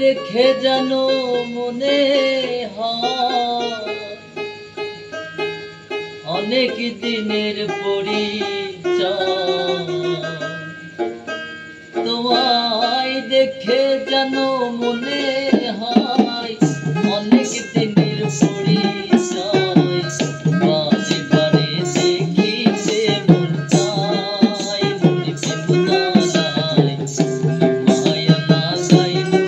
দেখে যেন মনে হয় অনেক দিনের পরিচয়। তোমায় দেখে যেন মনে হয় অনেক দিনের পরিচয়। বারে বারে দেখিতে মন চায়, মনে প্রেম দাঁড়ায়, মায়া না গাইলো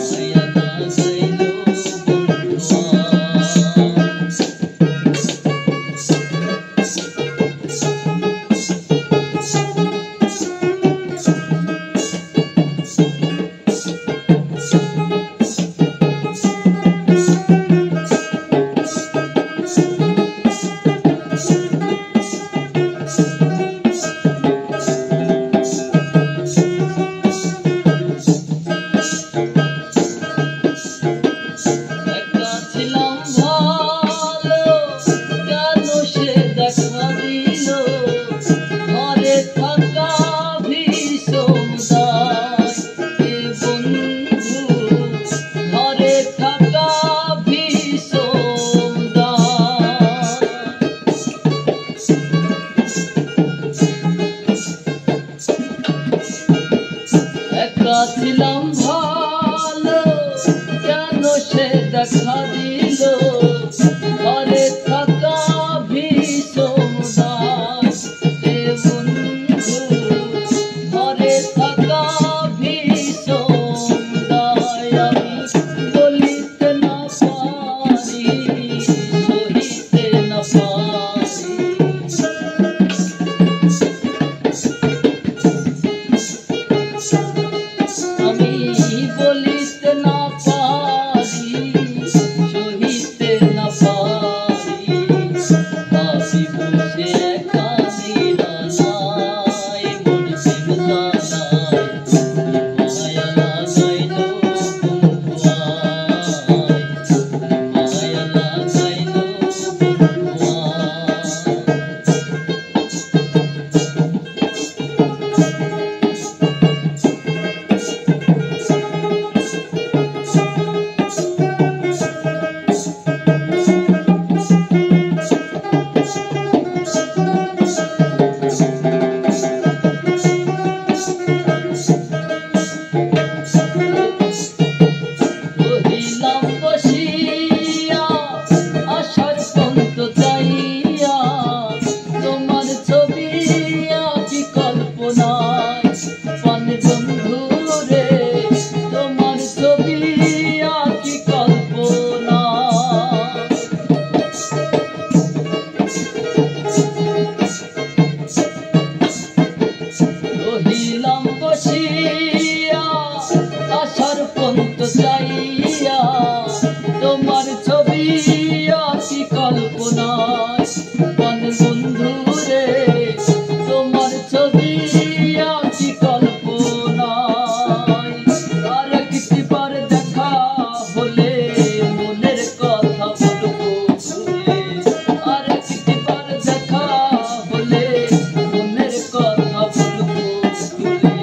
মায়া না গাইলো ছিলাম ভালো কেন সে দেখা দিল ঘরে থাকা ভীষণ দায়। এ বন্ধু ঘরে থাকা ভীষণ দায়। আমি বলিতে না পারি, সহিতে না পারি। আমি বলিতে না পারি, সহিতে না পারি। ভাবি বসে একা নিরালায়, মন প্রেম দাঁড়ায়, মায়া লাগাইলো বন্ধু আয়, মায়া লাগাইলো বন্ধু রহিলাম বসিয়া আশার পন্ত চাইয়া, তোমার ছবি আঁকি কল্পনায়। কোন বন্ধু রে তোমার ছবি আঁকি কল্পনায়। আর একটিবার দেখা হলে মনের কথা বলবো খুলে। আর একটিবার দেখা হলে মনের কথা বলবো খুলে।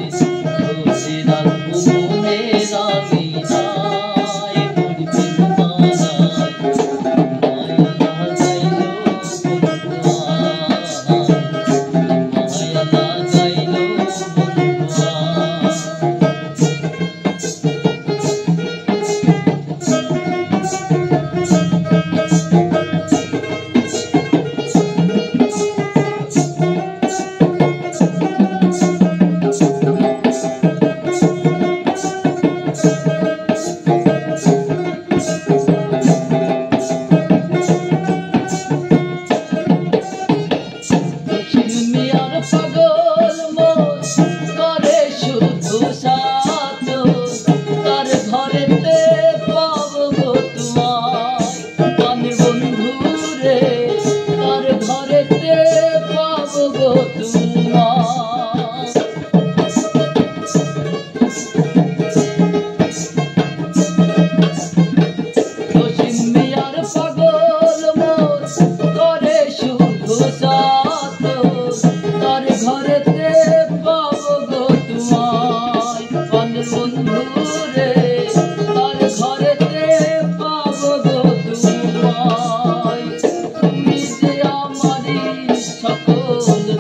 সকল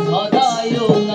ধরায়